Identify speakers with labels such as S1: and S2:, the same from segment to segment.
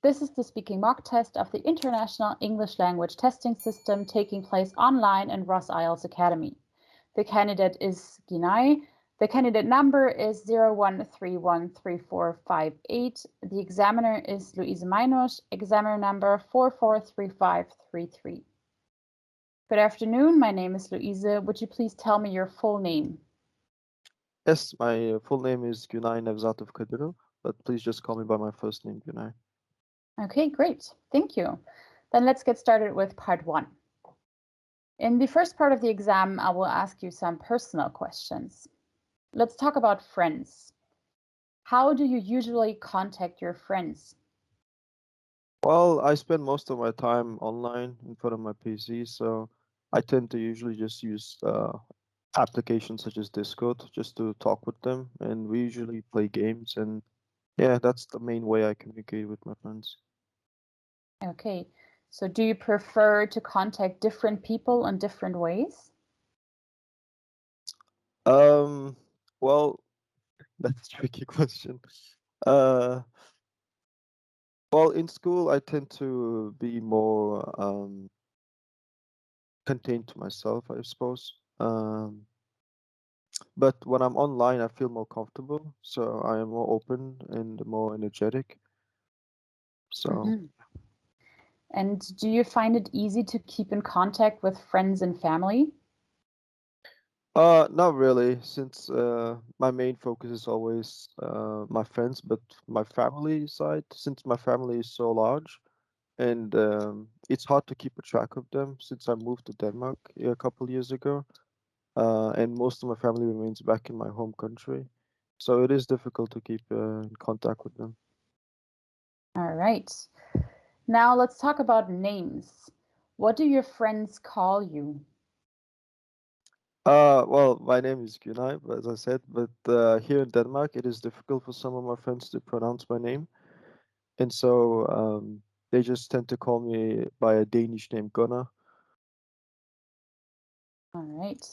S1: This is the speaking mock test of the International English Language Testing System taking place online in Ross IELTS Academy. The candidate is Ginai. The candidate number is 01313458. The examiner is Luise Meinos, examiner number 443533. Good afternoon, my name is Luise. Would you please tell me your full name?
S2: Yes, my full name is Günay Nevzatov Kadirov, but please just call me by my first name, Günay.
S1: Okay, great. Thank you. Then let's get started with part 1. In the first part of the exam, I will ask you some personal questions. Let's talk about friends. How do you usually contact your friends?
S2: Well, I spend most of my time online in front of my PC, so I tend to usually just use applications such as Discord just to talk with them, and we usually play games, and yeah, that's the main way I communicate with my friends.
S1: Okay, so do you prefer to contact different people in different ways?
S2: Well, that's a tricky question. Uh, well, in school, I tend to be more contained to myself, I suppose. But when I'm online, I feel more comfortable, so I am more open and more energetic. So,
S1: And do you find it easy to keep in contact with friends and family?
S2: not really, since my main focus is always my friends, but my family side, since my family is so large, and it's hard to keep a track of them since I moved to Denmark a couple years ago, and most of my family remains back in my home country, so it is difficult to keep in contact with them.
S1: All right. Now let's talk about names. What do your friends call you?
S2: Well, my name is Günay, as I said, but here in Denmark, it is difficult for some of my friends to pronounce my name, and so they just tend to call me by a Danish name, Gunnar.
S1: All right.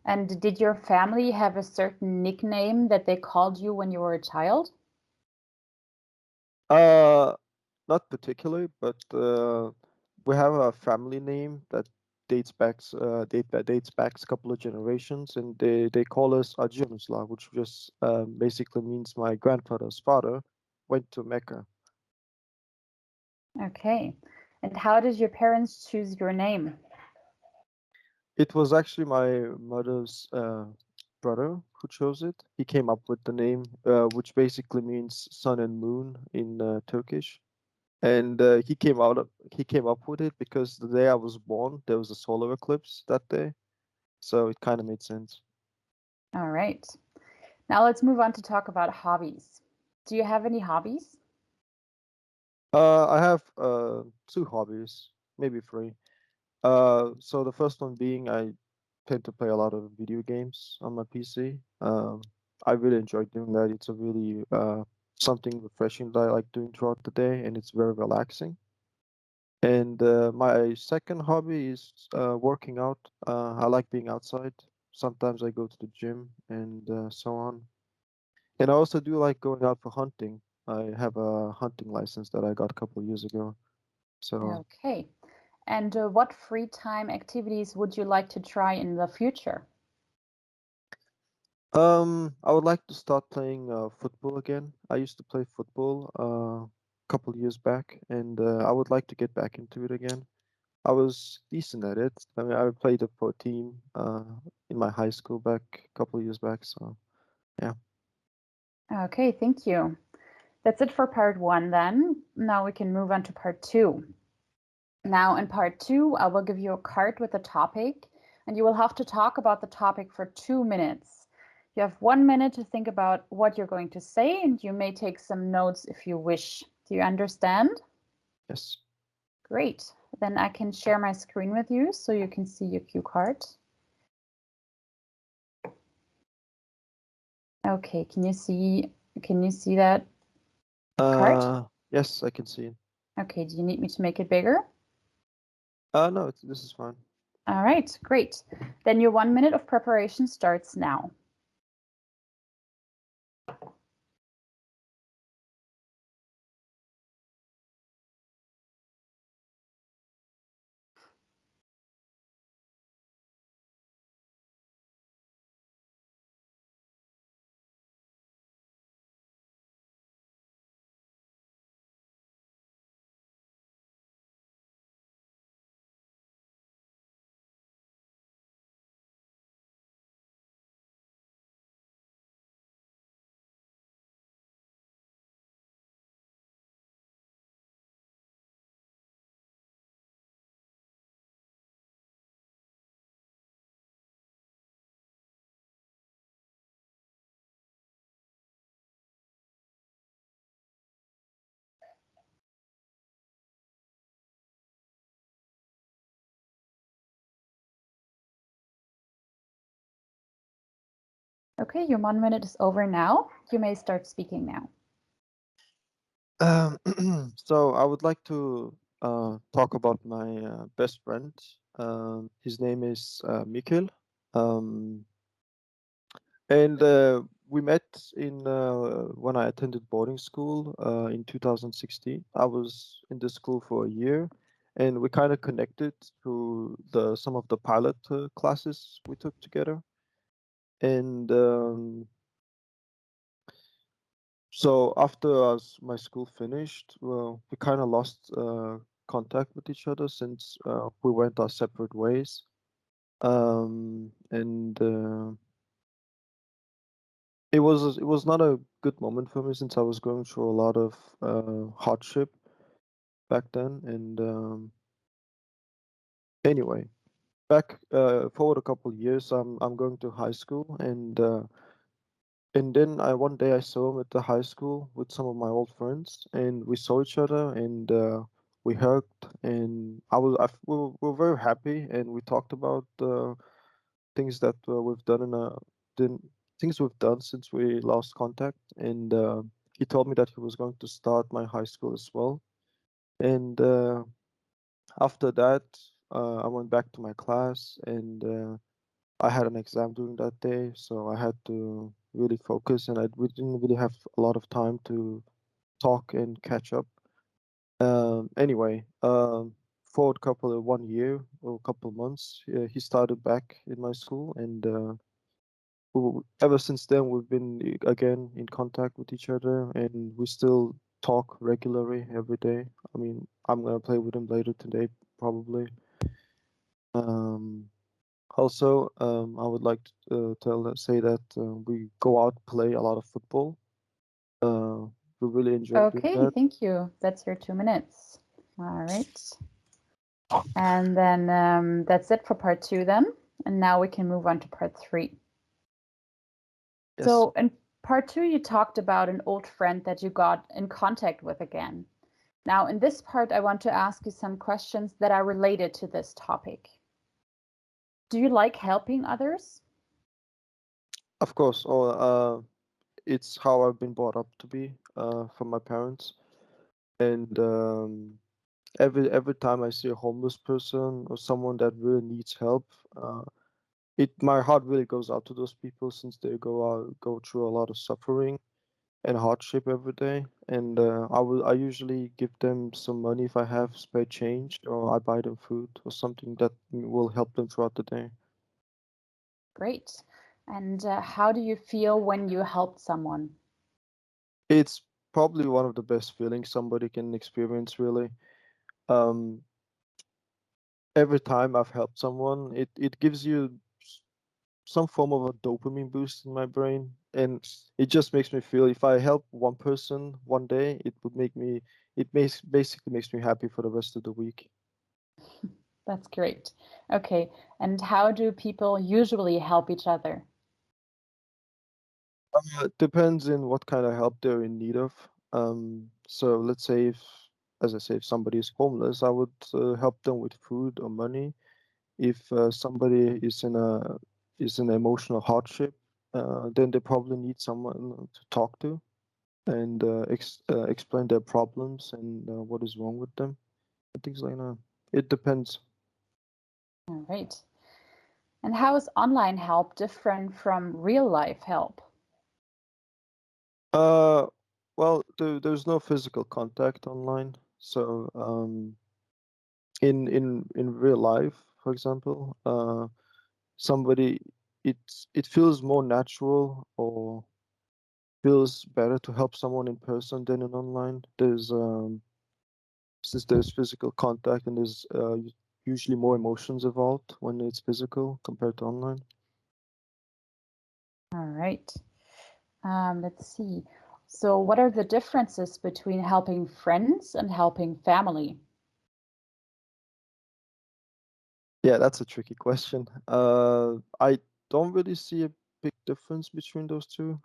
S1: And did your family have a certain nickname that they called you when you were a child?
S2: Not particularly, but we have a family name that dates back a couple of generations, and they call us Ajunusla, which just basically means my grandfather's father went to Mecca.
S1: Okay. And how did your parents choose your name?
S2: It was actually my mother's brother who chose it. He came up with the name, which basically means sun and moon in Turkish. And he came up with it because the day I was born, there was a solar eclipse that day, so it kind of made sense.
S1: All right. Now let's move on to talk about hobbies. Do you have any hobbies?
S2: I have 2 hobbies, maybe 3. So the first one being I tend to play a lot of video games on my PC. I really enjoy doing that. It's a really something refreshing that I like doing throughout the day, and it's very relaxing. And my second hobby is working out. I like being outside. Sometimes I go to the gym and so on. And I also do like going out for hunting. I have a hunting license that I got a couple of years ago. So
S1: Okay. And what free time activities would you like to try in the future?
S2: I would like to start playing football again. I used to play football a couple of years back, and I would like to get back into it again. I was decent at it. I mean, I played for a team in my high school back a couple of years back. So, yeah.
S1: Okay, thank you. That's it for part 1 then. Now we can move on to part 2. Now in part 2, I will give you a card with a topic, and you will have to talk about the topic for 2 minutes. You have 1 minute to think about what you're going to say, and you may take some notes if you wish. Do you understand?
S2: Yes.
S1: Great. Then I can share my screen with you so you can see your cue card. Okay, can you see that card?
S2: Yes, I can see it.
S1: Okay, do you need me to make it bigger?
S2: No, this is fine.
S1: All right, great. Then your 1 minute of preparation starts now. Okay, your 1 minute is over now. You may start speaking now.
S2: So I would like to talk about my best friend. His name is Mikkel. Um, and we met in when I attended boarding school in 2016. I was in the school for a year, and we kind of connected through some of the pilot classes we took together. And so after my school finished, well, we kind of lost contact with each other since we went our separate ways. And it was not a good moment for me since I was going through a lot of hardship back then. And anyway, back forward a couple of years, I'm going to high school, and then one day I saw him at the high school with some of my old friends, and we saw each other, and we hugged, and we were very happy, and we talked about things that we've done the things we've done since we lost contact, and he told me that he was going to start my high school as well, and after that, I went back to my class, and I had an exam during that day, so I had to really focus, and we didn't really have a lot of time to talk and catch up. Anyway, for a couple of 1 year or a couple of months, he started back in my school, and ever since then we've been again in contact with each other, and we still talk regularly every day. I mean, I'm gonna play with him later today, probably. Um, Also, I would like to say that we go out play a lot of football. Uh, we really enjoy doing
S1: Okay,
S2: that.
S1: thank you. That's your 2 minutes. All right. And then that's it for part 2 then. And now we can move on to part 3.
S2: Yes,
S1: So in part 2, you talked about an old friend that you got in contact with again. Now, in this part, I want to ask you some questions that are related to this topic. Do you like helping others?
S2: of course. Or it's how I've been brought up to be from my parents. And every time I see a homeless person or someone that really needs help, my heart really goes out to those people since they go through a lot of suffering and hardship every day. And I usually give them some money if I have spare change, or I buy them food or something that will help them throughout the day.
S1: Great. And how do you feel when you helped someone?
S2: It's probably one of the best feelings somebody can experience, really. Um, every time I've helped someone, it gives you some form of a dopamine boost in my brain, and it just makes me feel if I help one person one day, basically makes me happy for the rest of the week.
S1: That's great. Okay. And how do people usually help each other?
S2: It depends in what kind of help they're in need of. So let's say as I say, if somebody is homeless, I would help them with food or money. If somebody is in emotional hardship, then they probably need someone to talk to and explain their problems and what is wrong with them and things like that. It depends.
S1: All right. And how is online help different from real life help?
S2: Uh, well, there's no physical contact online, so in real life, for example, somebody it feels more natural or feels better to help someone in person than in online. There's since there's physical contact, and there's usually more emotions involved when it's physical compared to online.
S1: All right. Let's see. So, what are the differences between helping friends and helping family?
S2: Yeah, that's a tricky question. I don't really see a big difference between those two.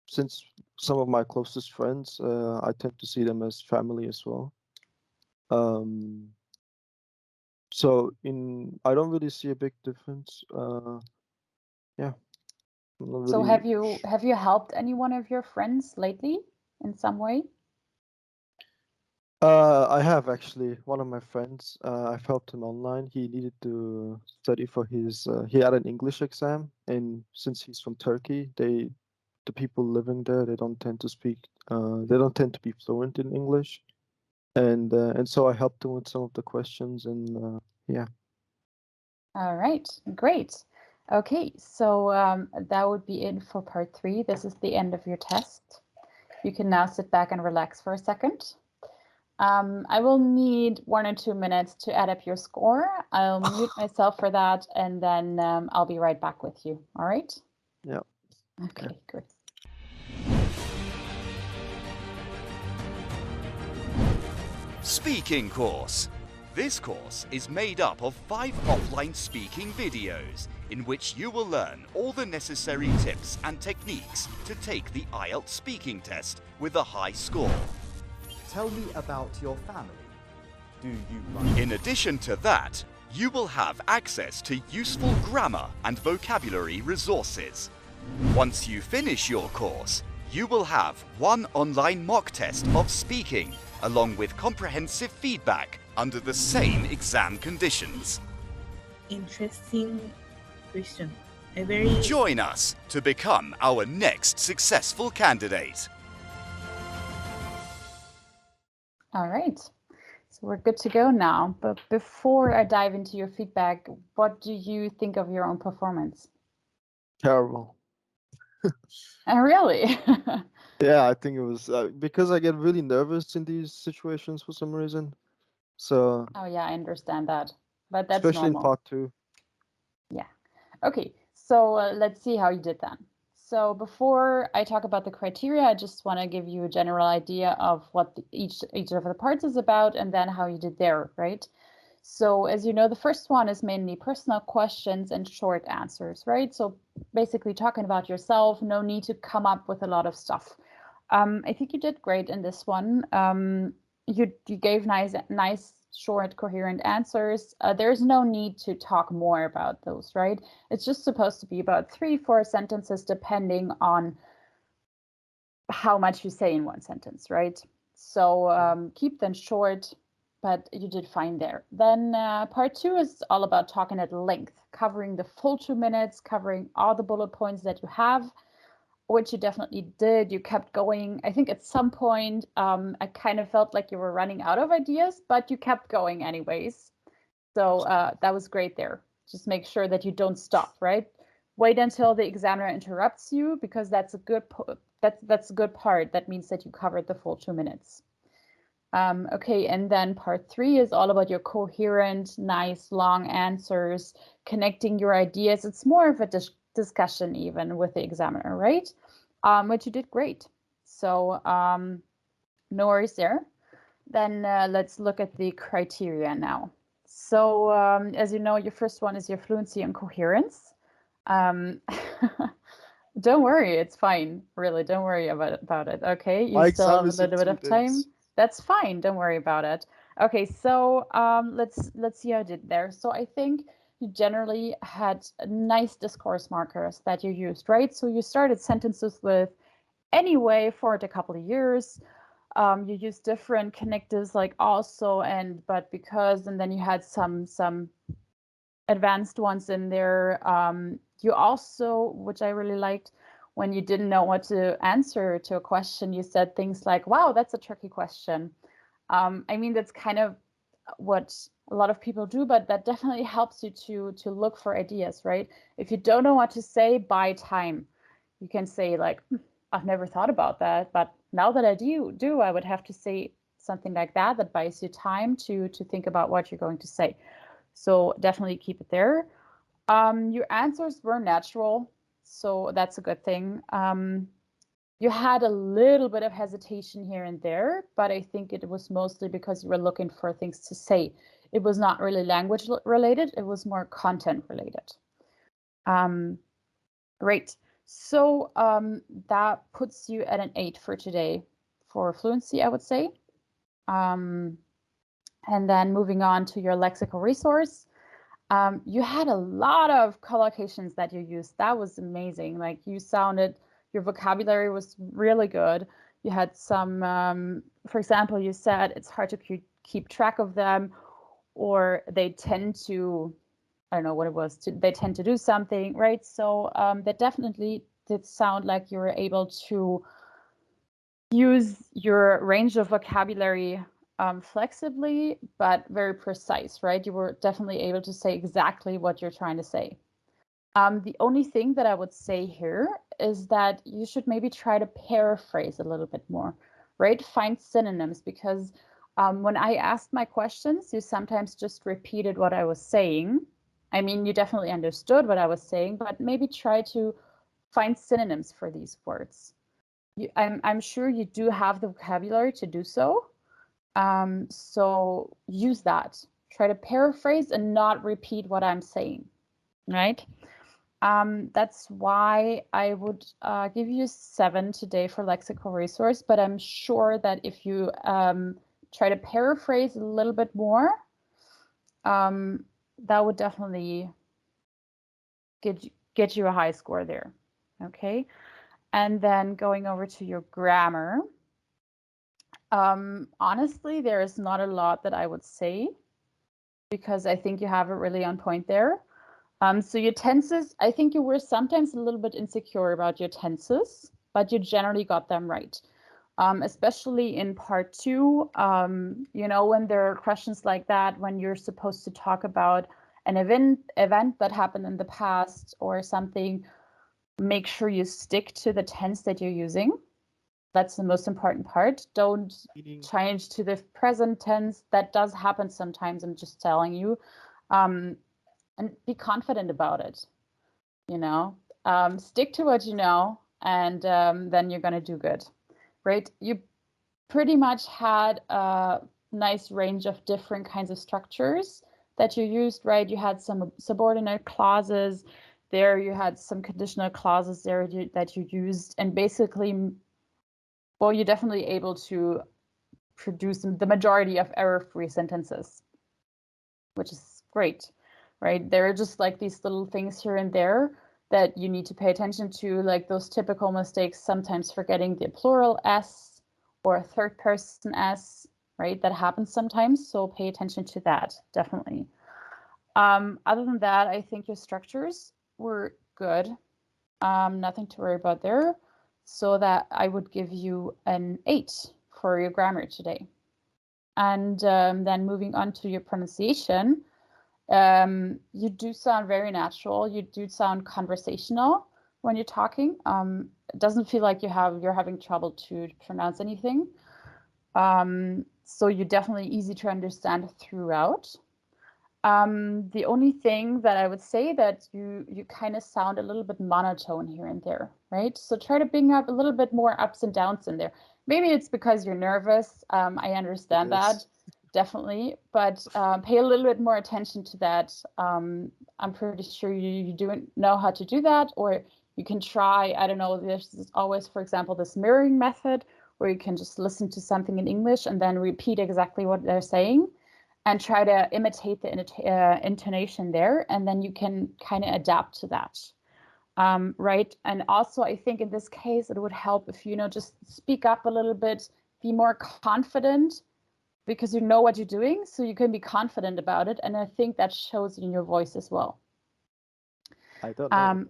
S2: Since some of my closest friends, I tend to see them as family as well. Um, so I don't really see a big difference. Yeah. not
S1: So
S2: really.
S1: have you helped any one of your friends lately in some way?
S2: I have actually one of my friends. I've helped him online. He needed to study for his. He had an English exam, and since he's from Turkey, the people living there, they don't tend to speak. They don't tend to be fluent in English, and so I helped him with some of the questions, and yeah.
S1: All right, great. Okay, so that would be it for part 3. This is the end of your test. You can now sit back and relax for a second. I will need 1 or 2 minutes to add up your score. I'll mute myself for that, and then I'll be right back with you. All right?
S2: Yeah.
S1: Okay, great.
S3: Speaking course. This course is made up of 5 offline speaking videos in which you will learn all the necessary tips and techniques to take the IELTS speaking test with a high score.
S4: Tell me about your family. Do you like...
S3: In addition to that, you will have access to useful grammar and vocabulary resources. Once you finish your course, you will have 1 online mock test of speaking, along with comprehensive feedback under the same exam conditions.
S5: Interesting question. A very
S3: Join us to become our next successful candidate.
S1: All right. So we're good to go now. But before I dive into your feedback, what do you think of your own performance?
S2: Terrible.
S1: Really?
S2: Yeah, I think it was because I get really nervous in these situations for some reason. So,
S1: Oh yeah, I understand that, but that's
S2: especially in
S1: normal.
S2: part 2.
S1: Yeah. Okay, so let's see how you did then. So before I talk about the criteria, I just want to give you a general idea of what each of the parts is about, and then how you did there, right? So as you know, the first one is mainly personal questions and short answers, right? So basically talking about yourself, no need to come up with a lot of stuff. I think you did great in this one. You gave nice, short, coherent answers. There's no need to talk more about those, right? It's just supposed to be about 3-4 sentences, depending on how much you say in one sentence, right? So keep them short, but you did fine there. Then part 2 is all about talking at length, covering the full 2 minutes, covering all the bullet points that you have, which you definitely did. You kept going. I think at some point, I kind of felt like you were running out of ideas, but you kept going anyways. So that was great there. Just make sure that you don't stop, right? Wait until the examiner interrupts you, because that's a good that's a good part. That means that you covered the full 2 minutes. Okay, and then part 3 is all about your coherent, nice, long answers, connecting your ideas. It's more of a discussion even with the examiner, right? Which you did great. So no worries there. Then let's look at the criteria now. So as you know, your first one is your fluency and coherence. Um, don't worry, it's fine. Really, don't worry about it. Okay, you
S2: My
S1: still have
S2: exam
S1: a
S2: is in
S1: little bit
S2: 2
S1: of time.
S2: days.
S1: That's fine. Don't worry about it. Okay, so let's see how I did there. So I think you generally had nice discourse markers that you used, right? So you started sentences with anyway for a couple of years. You used different connectives like also and but because, and then you had some advanced ones in there. You also, which I really liked, when you didn't know what to answer to a question, you said things like, wow, that's a tricky question. I mean, that's kind of what a lot of people do, but that definitely helps you to look for ideas, right? If you don't know what to say, buy time. You can say like, I've never thought about that, but now that I do, I would have to say something like that. That buys you time to think about what you're going to say. So definitely keep it there. Your answers were natural, so that's a good thing. You had a little bit of hesitation here and there, but I think it was mostly because you were looking for things to say. It was not really language related, it was more content related. Great. So that puts you at an 8 for today for fluency, I would say. And then moving on to your lexical resource. You had a lot of collocations that you used. That was amazing. Like your vocabulary was really good. You had some, for example, you said it's hard to keep track of them, or they tend to, I don't know what it was, they tend to do something, right? So that definitely did sound like you were able to use your range of vocabulary flexibly, but very precise, right? You were definitely able to say exactly what you're trying to say. The only thing that I would say here is that you should maybe try to paraphrase a little bit more, right? Find synonyms, because when I asked my questions, you sometimes just repeated what I was saying. I mean, you definitely understood what I was saying, but maybe try to find synonyms for these words. I'm sure you do have the vocabulary to do so. So use that. Try to paraphrase and not repeat what I'm saying, right? That's why I would give you 7 today for lexical resource, but I'm sure that if you try to paraphrase a little bit more, that would definitely get you a high score there, okay? And then going over to your grammar, honestly, there is not a lot that I would say, because I think you have it really on point there. So your tenses, I think you were sometimes a little bit insecure about your tenses, but you generally got them right. Especially in part 2, you know, when there are questions like that, when you're supposed to talk about an event that happened in the past or something, make sure you stick to the tense that you're using. That's the most important part. Don't change to the present tense. That does happen sometimes, I'm just telling you. And be confident about it, you know. Stick to what you know, and then you're going to do good, right? You pretty much had a nice range of different kinds of structures that you used, right? You had some subordinate clauses there, you had some conditional clauses there that you used, and basically, well, you're definitely able to produce the majority of error-free sentences, which is great, right? There are just like these little things here and there that you need to pay attention to, like those typical mistakes, sometimes forgetting the plural S or a third person S, right? That happens sometimes, so pay attention to that, definitely. Other than that, I think your structures were good. Nothing to worry about there. So that I would give you an 8 for your grammar today. And then moving on to your pronunciation, you do sound very natural. You do sound conversational when you're talking. It doesn't feel like you're having trouble to pronounce anything. So you're definitely easy to understand throughout. The only thing that I would say that you kind of sound a little bit monotone here and there, right? So try to bring up a little bit more ups and downs in there. Maybe it's because you're nervous. I understand that, definitely, but pay a little bit more attention to that. I'm pretty sure you do know how to do that, or you can try, I don't know, there's always, for example, this mirroring method where you can just listen to something in English and then repeat exactly what they're saying and try to imitate the intonation there, and then you can kind of adapt to that, right? And also, I think in this case, it would help if, you know, just speak up a little bit, be more confident, because you know what you're doing, so you can be confident about it, and I think that shows in your voice as well.
S2: I don't know.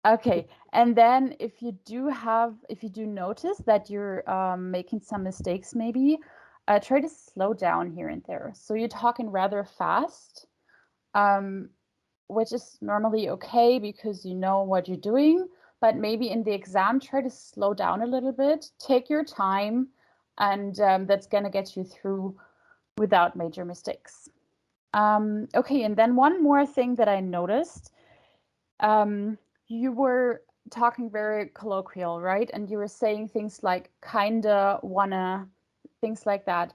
S1: Okay, and then if you do notice that you're making some mistakes, maybe try to slow down here and there. So you're talking rather fast, which is normally okay because you know what you're doing, but maybe in the exam, try to slow down a little bit, take your time, and that's gonna get you through without major mistakes. Okay, and then one more thing that I noticed, you were talking very colloquial, right? And you were saying things like kinda, wanna, things like that.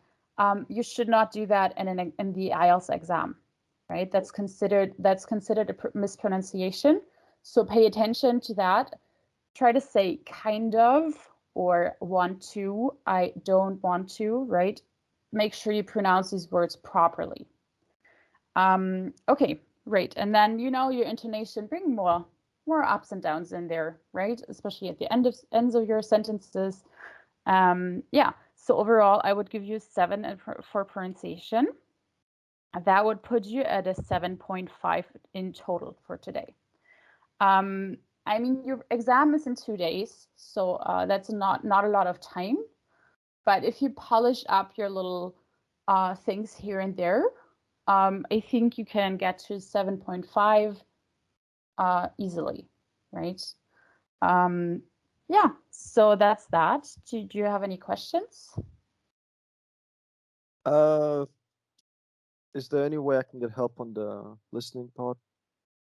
S1: You should not do that in the IELTS exam, right? That's considered a mispronunciation. So pay attention to that. Try to say kind of or want to. I don't want to, right? Make sure you pronounce these words properly. Okay, Right. And then, you know, your intonation, bring more ups and downs in there, right? Especially at the ends of your sentences. Yeah. So overall, I would give you 7 for pronunciation. That would put you at a 7.5 in total for today. I mean, your exam is in 2 days, so that's not a lot of time. But if you polish up your little things here and there, I think you can get to 7.5 easily, right? Yeah, so that's that. Do you have any questions?
S2: Is there any way I can get help on the listening part?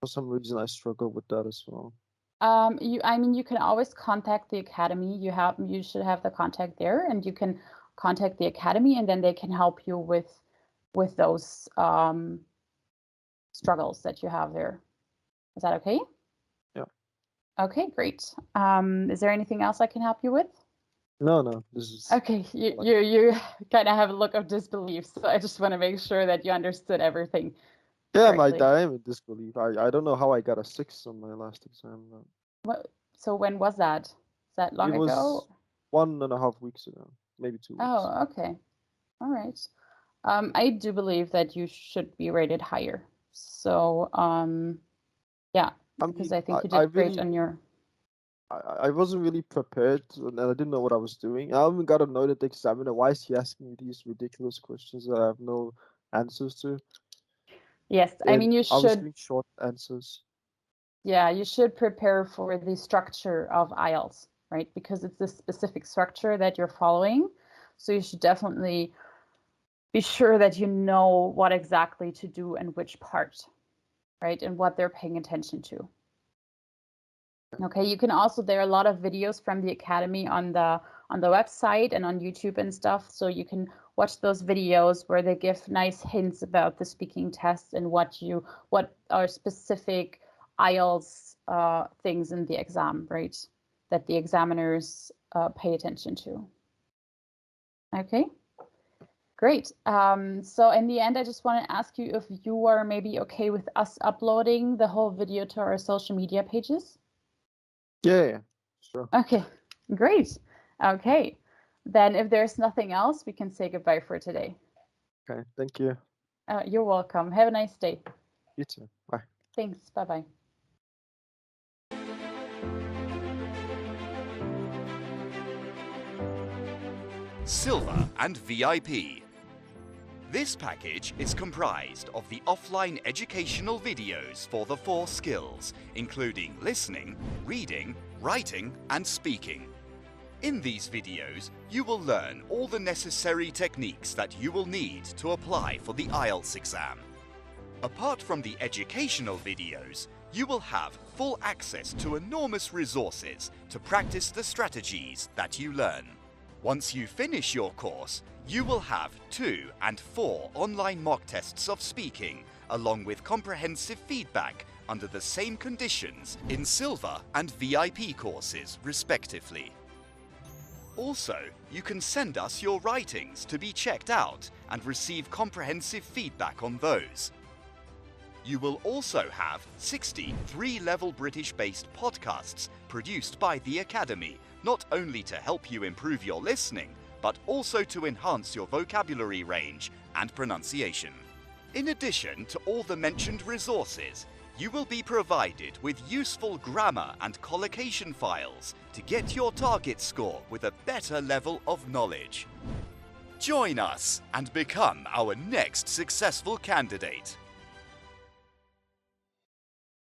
S2: For some reason, I struggle with that as well.
S1: I mean, you can always contact the academy. You should have the contact there, and you can contact the academy, and then they can help you with those struggles that you have there. Is that okay?
S2: Yeah.
S1: Okay, great. Is there anything else I can help you with?
S2: No, this is
S1: okay. You kind of have a look of disbelief, so I just want to make sure that you understood everything.
S2: yeah,
S1: correctly.
S2: I am in disbelief. I don't know how I got a 6 on my last exam.
S1: So when was that? Is that long
S2: It was
S1: ago?
S2: 1.5 weeks ago, maybe 2 weeks.
S1: Oh, okay. All right. I do believe that you should be rated higher. So, yeah, because I think you did great on your.
S2: I wasn't really prepared, and I didn't know what I was doing. I even got annoyed at the examiner. Why is he asking me these ridiculous questions that I have no answers to?
S1: Yes, I mean, you
S2: I was
S1: should.
S2: giving short answers.
S1: Yeah, you should prepare for the structure of IELTS, right? Because it's a specific structure that you're following. So you should definitely be sure that you know what exactly to do and which part, right? And what they're paying attention to. Okay, you can also, there are a lot of videos from the Academy on the website and on YouTube and stuff. So you can watch those videos where they give nice hints about the speaking test and what are specific IELTS things in the exam, right? That the examiners pay attention to. Okay, great. So in the end, I just want to ask you if you are maybe okay with us uploading the whole video to our social media pages.
S2: Yeah, sure.
S1: Okay, great. Okay, then if there's nothing else, we can say goodbye for today.
S2: Okay, thank you.
S1: You're welcome. Have a nice day.
S2: You too. Bye.
S1: Thanks. Bye-bye.
S3: Silver and VIP. This package is comprised of the offline educational videos for the 4 skills, including listening, reading, writing, and speaking. In these videos, you will learn all the necessary techniques that you will need to apply for the IELTS exam. Apart from the educational videos, you will have full access to enormous resources to practice the strategies that you learn. Once you finish your course, you will have 2 and 4 online mock tests of speaking, along with comprehensive feedback under the same conditions in Silver and VIP courses, respectively. Also, you can send us your writings to be checked out and receive comprehensive feedback on those. You will also have 60 3-level British-based podcasts produced by the Academy, not only to help you improve your listening, but also to enhance your vocabulary range and pronunciation. In addition to all the mentioned resources, you will be provided with useful grammar and collocation files to get your target score with a better level of knowledge. Join us and become our next successful candidate.